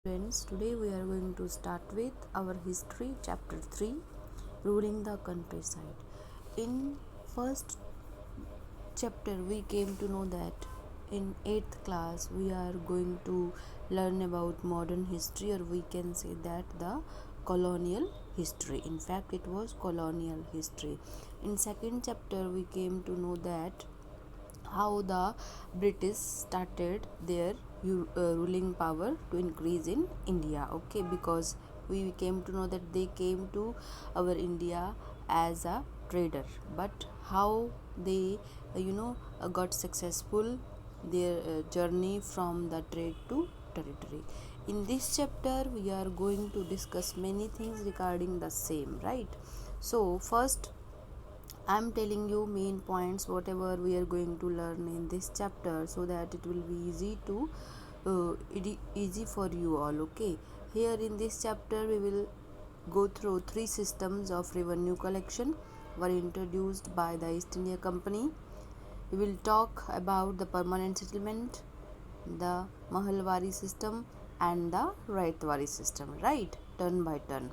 Friends, today we are going to start with our history chapter 3, ruling the countryside. In first chapter we came to know that in 8th class we are going to learn about modern history, or we can say that the colonial history. In fact, it was colonial history. In second chapter we came to know that how the British started their ruling power to increase in India. Okay, because we came to know that they came to our India as a trader, but how they got successful their journey from the trade to territory. In this chapter we are going to discuss many things regarding the same, right? So first, I'm telling you main points whatever we are going to learn in this chapter, so that it will be easy for you all. Okay, here in this chapter we will go through three systems of revenue collection were introduced by the East India Company. We will talk about the permanent settlement, the Mahalwari system, and the Raitwari system, right? Turn by turn.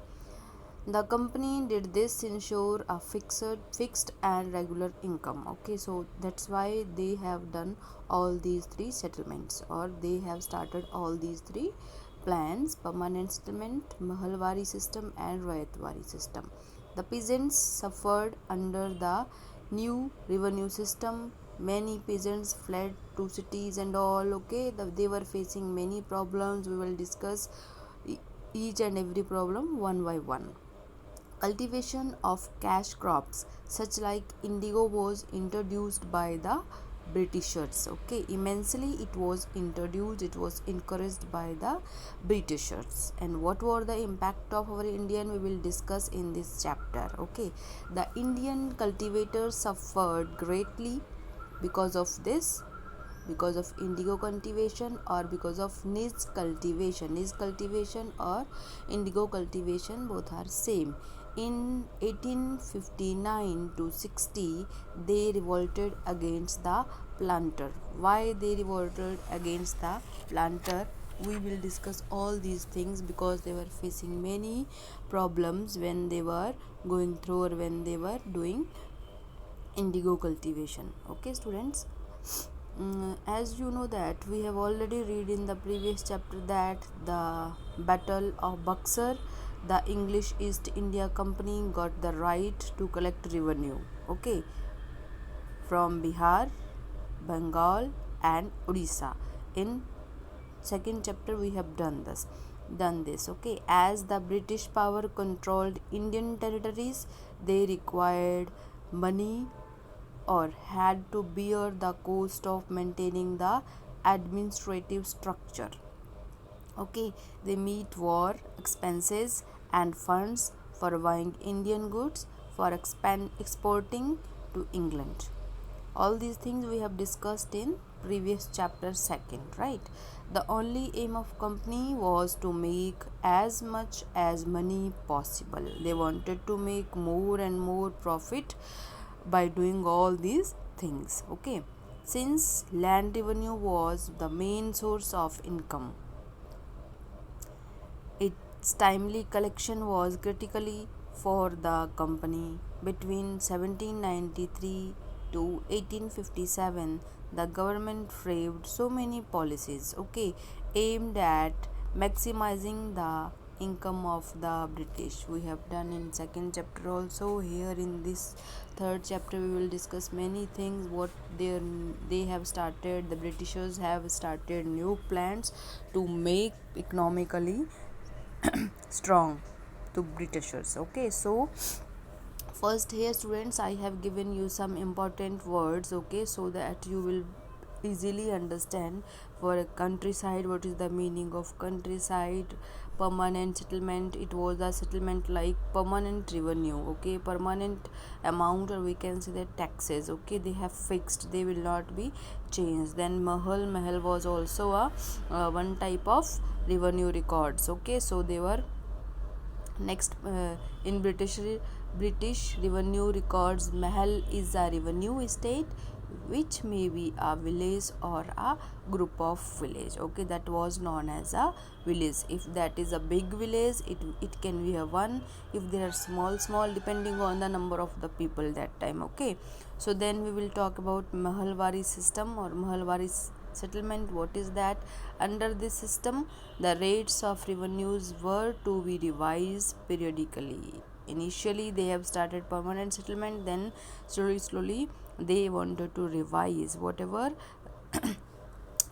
The company did this ensure a fixed and regular income. Okay, so that's why they have done all these three settlements, or they have started all these three plans: permanent settlement, Mahalwari system, and Rayatwari system. The peasants suffered under the new revenue system. Many peasants fled to cities and all. Okay, they were facing many problems. We will discuss each and every problem one by one. Cultivation of cash crops such like indigo was introduced by the Britishers. Okay, immensely it was introduced, it was encouraged by the Britishers. And what were the impact of our Indian, we will discuss in this chapter. Okay, the Indian cultivators suffered greatly because of this, because of indigo cultivation, or because of niche cultivation or indigo cultivation, both are same. In 1859 to 60 they revolted against the planter. Why they revolted against the planter, we will discuss all these things, because they were facing many problems when they were going through, or when they were doing indigo cultivation. Okay, students. As you know that we have already read in the previous chapter that the Battle of Buxar, the English East India Company got the right to collect revenue, okay, from Bihar, Bengal, and Odisha. In second chapter we have done this. Okay, as the British power controlled Indian territories, they required money, or had to bear the cost of maintaining the administrative structure. Okay, they meet war expenses and funds for buying Indian goods for exporting to England. All these things we have discussed in previous chapter second, right? The only aim of company was to make as much as money possible. They wanted to make more and more profit by doing all these things. Okay, since land revenue was the main source of income, its timely collection was critically for the company. Between 1793 to 1857, the government framed so many policies, okay, aimed at maximizing the income of the British. We have done in second chapter also. Here in this third chapter we will discuss many things. What they have started, the Britishers have started new plans to make economically strong to Britishers. Okay, so first here students, I have given you some important words, okay, so that you will easily understand. For a countryside, what is the meaning of countryside? Permanent settlement, it was a settlement like permanent revenue, okay, permanent amount, or we can say that taxes, okay, they have fixed, they will not be changed. Then mahal was also a one type of revenue records, okay, so they were next in British revenue records, mahal is a revenue estate which may be a village or a group of village. Okay, that was known as a village. If that is a big village, it can be a one. If there are small depending on the number of the people that time. Okay, so then we will talk about Mahalwari system or Mahalwari settlement. What is that? Under this system, the rates of revenues were to be revised periodically. Initially they have started permanent settlement, then slowly they wanted to revise whatever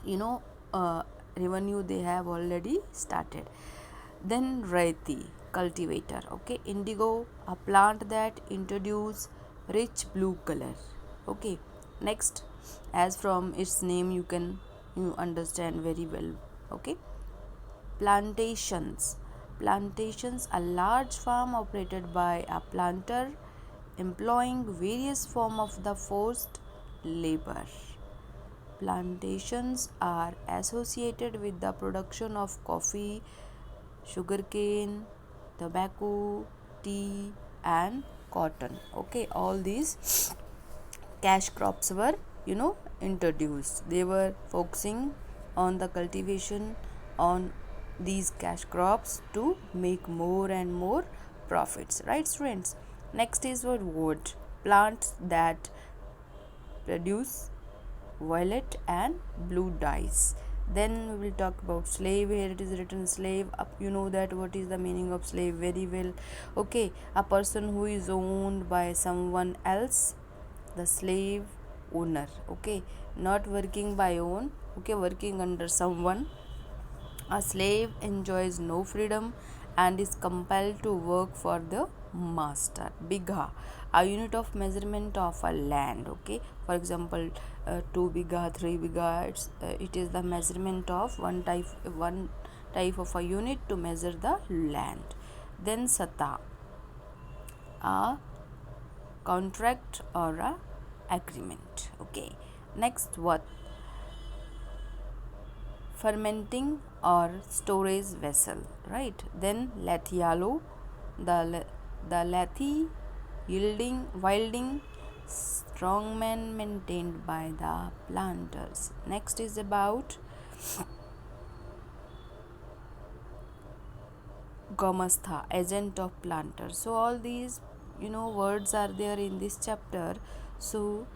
you know uh, revenue they have already started. Then Raiti, cultivator. Okay, indigo, a plant that introduce rich blue color. Okay, next, as from its name you understand very well. Okay, plantations. Plantations, a large farm operated by a planter employing various form of the forced labor. Plantations are associated with the production of coffee, sugarcane, tobacco, tea, and cotton. Okay, all these cash crops were introduced. They were focusing on the cultivation on these cash crops to make more and more profits, right students? Next is what wood, plants that produce violet and blue dyes. Then we will talk about slave. Here it is written slave. You know that what is the meaning of slave very well. Okay, a person who is owned by someone else, the slave owner. Okay, not working by own. Okay, working under someone. A slave enjoys no freedom and is compelled to work for the master. Bigha, a unit of measurement of a land. Okay, for example, 2 bigha, 3 bigha. It is the measurement of one type of a unit to measure the land. Then sata, a contract or a agreement. Okay, next what? Fermenting or storage vessel, right? Then lathialo, the lathi, yielding wilding strongman maintained by the planters. Next is about gomastha, agent of planters. So all these words are there in this chapter. So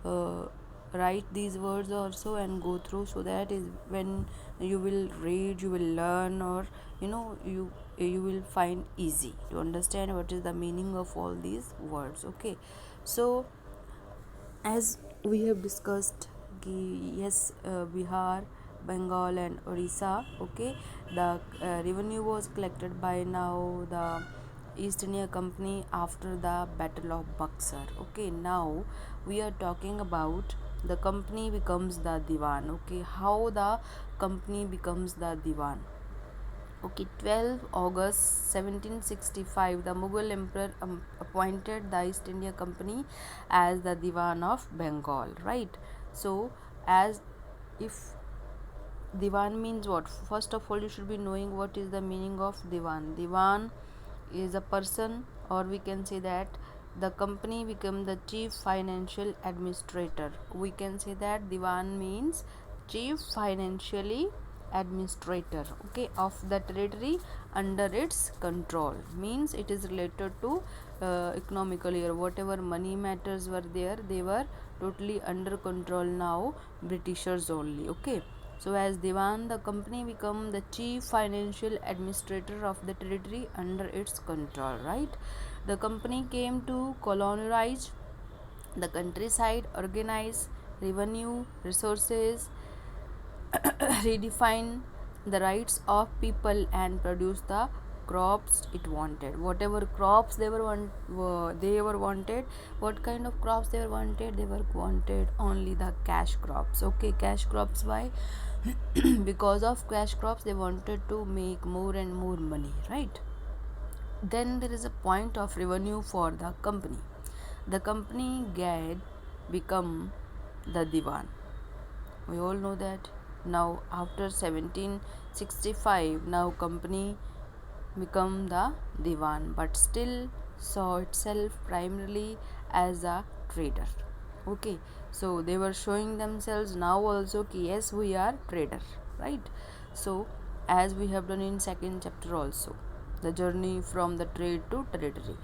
uh, write these words also and go through, so that is when you will read, you will learn, or you will find easy to understand what is the meaning of all these words. Okay, so as we have discussed, yes, Bihar, Bengal and Orissa. Okay, the revenue was collected by now the East India Company after the Battle of Buxar. Okay, now we are talking about the company becomes the Diwan. Okay, how the company becomes the Diwan? Okay, 12 August 1765, the Mughal emperor appointed the East India Company as the Diwan of Bengal, right? So, as if Diwan means what? First of all, you should be knowing what is the meaning of Diwan. Diwan is a person, or we can say that the company become the chief financial administrator. We can say that Diwan means chief financially administrator, okay, of the territory under its control. Means it is related to economically, or whatever money matters were there, they were totally under control now, Britishers only. Okay, so as Diwan, the company become the chief financial administrator of the territory under its control, right? The company came to colonize the countryside, organize revenue, resources, redefine the rights of people, and produce the crops it wanted. Whatever crops they were wanted, what kind of crops they were wanted? They were wanted only the cash crops. Okay, cash crops. Why? Because of cash crops they wanted to make more and more money, right? Then there is a point of revenue for the company. The company had become the Diwan. We all know that. Now after 1765, now company become the Diwan, but still saw itself primarily as a trader. Okay, So they were showing themselves now also ki yes, we are trader, right? So as we have done in second chapter also, the journey from the trade to territory.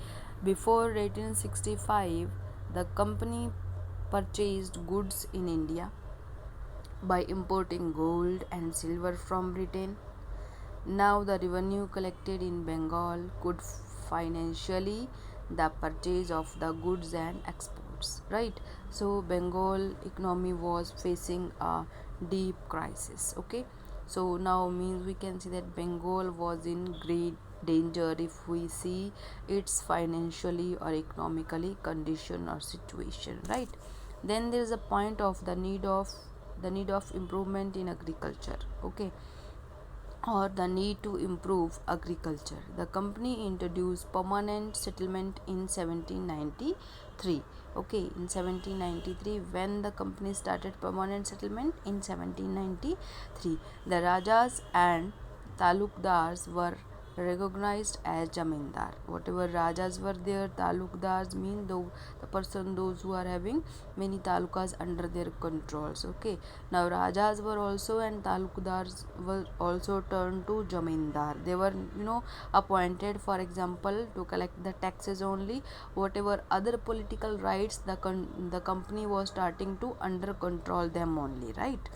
Before 1865, the company purchased goods in India by importing gold and silver from Britain. Now the revenue collected in Bengal could financially the purchase of the goods and exports, right? So Bengal economy was facing a deep crisis. Okay, so now means we can see that Bengal was in great danger if we see its financially or economically condition or situation, right? Then there is a point of the need of improvement in agriculture. Okay, or the need to improve agriculture. The company introduced permanent settlement in 1793. Okay, in 1793, when the company started permanent settlement in 1793, the Rajas and Talukdars were recognized as Jamindar. Whatever Rajas were there, Talukdars mean the person, those who are having many talukas under their controls. Okay, now Rajas were also and Talukdars were also turned to Jamindar. They were appointed, for example, to collect the taxes only. Whatever other political rights, the company was starting to under control them only, right?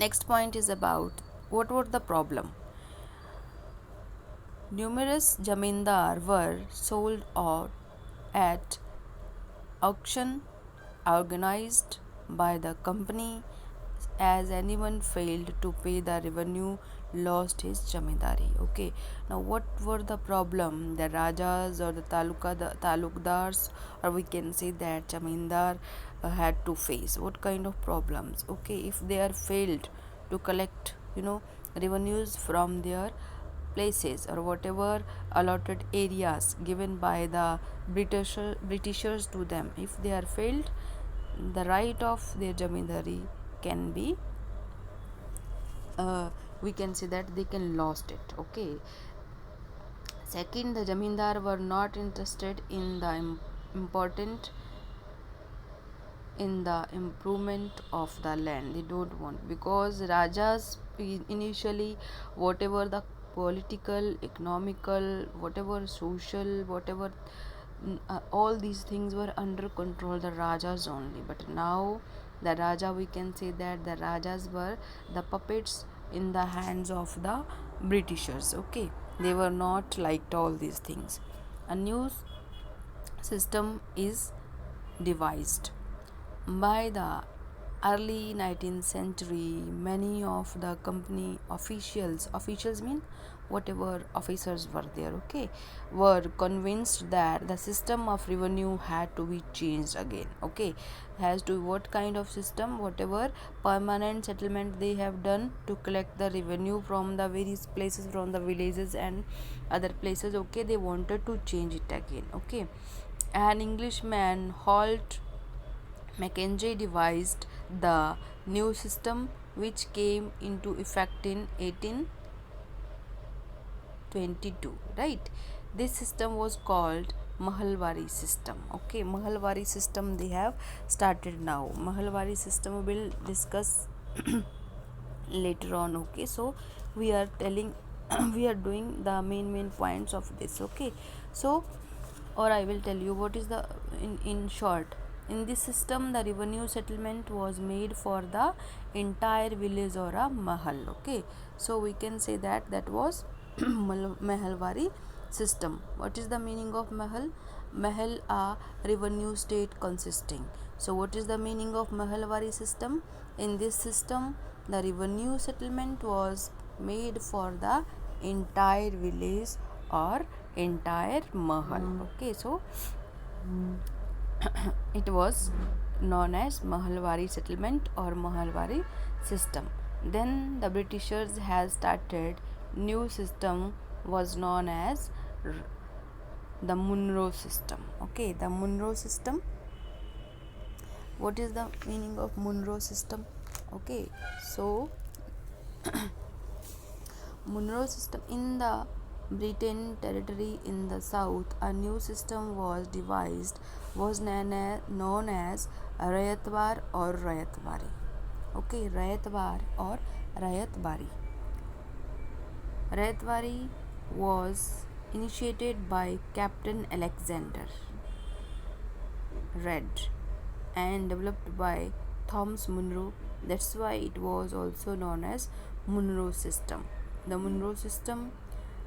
Next point is about what was the problem. Numerous jamindar were sold out at auction organized by the company. As anyone failed to pay the revenue lost his jamindari. Okay, now what were the problem the rajas or the talukdars, or we can say that jamindar had to face? What kind of problems? Okay, if they are failed to collect revenues from their places or whatever allotted areas given by the Britishers to them, if they are failed, the right of their jamindari can be we can say that they can lost it. Okay, second, the jamindar were not interested in the important in the improvement of the land. They don't want, because rajas initially, whatever the political, economical, whatever social, whatever all these things were under control the rajas only. But now the raja, we can say that the rajas were the puppets in the hands of the Britishers. Okay, they were not liked all these things. A new system is devised by the early 19th century. Many of the company officials mean whatever officers were there, okay, were convinced that the system of revenue had to be changed again. Okay, has to what kind of system? Whatever permanent settlement they have done to collect the revenue from the various places, from the villages and other places. Okay, they wanted to change it again. Okay, an Englishman Holt Mackenzie devised the new system, which came into effect in 1822, right? This system was called Mahalwari system. Okay, Mahalwari system they have started now. Mahalwari system we will discuss later on. Okay, so we are telling we are doing the main points of this. Okay, so or I will tell you what is the in short. In this system, the revenue settlement was made for the entire village or a mahal. Okay, so we can say that that was Mahalwari system. What is the meaning of mahal? Mahal a revenue state consisting. So what is the meaning of Mahalwari system? In this system, the revenue settlement was made for the entire village or entire mahal. Okay, so it was known as Mahalwari settlement or Mahalwari system. Then the Britishers has started new system was known as the Monroe system. Okay, the Monroe system. What is the meaning of Monroe system? Okay, so Monroe system, in the Britain territory in the south, a new system was devised, was known as Rayatwar or Rayatwari. Okay, Rayatwar or Rayatwari. Rayatwari was initiated by Captain Alexander Red and developed by Thomas Munro. That's why it was also known as Munro system. The Munro system,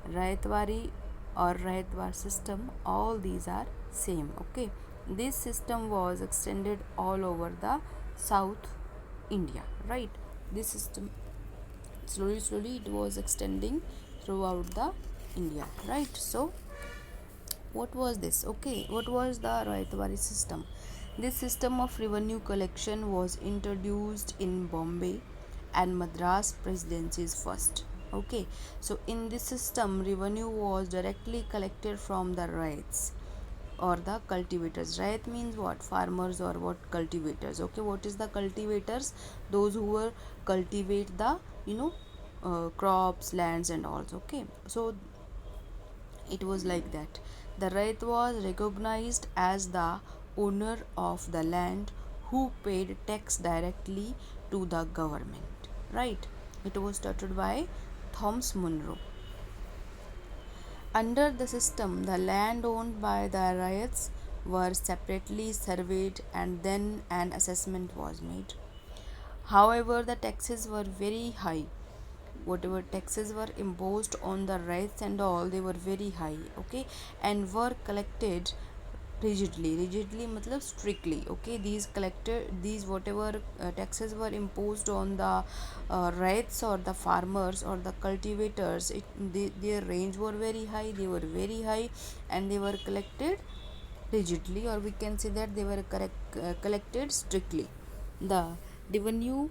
Rayatwari or Rayatwar system, all these are same. Okay, this system was extended all over the South India, right? This system slowly it was extending throughout the India, right? So what was this? Okay, what was the Rayatwari system? This system of revenue collection was introduced in Bombay and Madras presidencies first. Okay, so in this system, revenue was directly collected from the raids or the cultivators. Rayat means what? Farmers or what? Cultivators. Okay, what is the cultivators? Those who were cultivate the crops, lands, and all. Okay, so it was like that. The Rayat was recognized as the owner of the land who paid tax directly to the government. Right? It was started by Thomas Munro. Under the system, the land owned by the Rayats were separately surveyed and then an assessment was made. However, the taxes were very high. Whatever taxes were imposed on the rights and all, they were very high. Okay, and were collected rigidly matlab strictly. Okay, these whatever taxes were imposed on the rights or the farmers or the cultivators, their range were very high, they were very high, and they were collected rigidly, or we can say that they were collected strictly. The revenue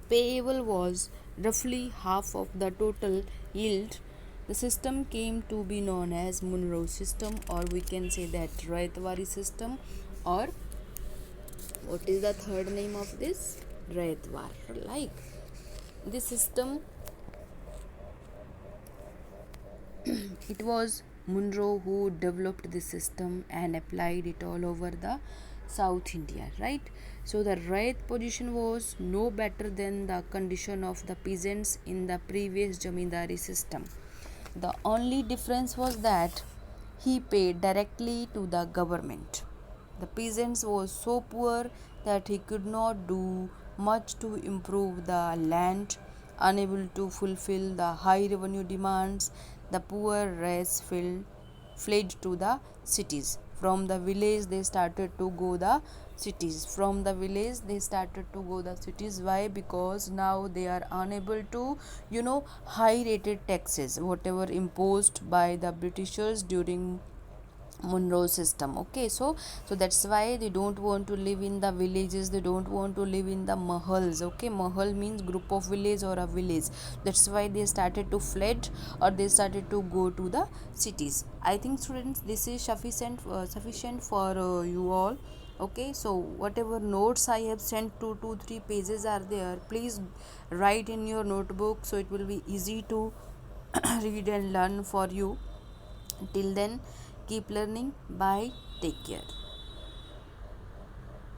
payable was roughly half of the total yield. The system came to be known as Munro system, or we can say that Rayatwari system, or what is the third name of this? Rayatwar. Like this system, it was Munro who developed this system and applied it all over the South India, right? So the right position was no better than the condition of the peasants in the previous Jamindari system. The only difference was that he paid directly to the government. The peasants was so poor that he could not do much to improve the land. Unable to fulfill the high revenue demands, the poor race fled to the cities. From the village they started to go the cities. From the village they started to go the cities. Why? Because now they are unable to high rated taxes whatever imposed by the Britishers during Monroe system. Okay, so that's why they don't want to live in the villages, they don't want to live in the mahals. Okay, mahal means group of village or a village. That's why they started to fled, or they started to go to the cities. I think students, this is sufficient for you all. Okay, so whatever notes I have sent, 2 to 3 pages are there, please write in your notebook, so it will be easy to read and learn for you. Till then, keep learning. Bye. Take care.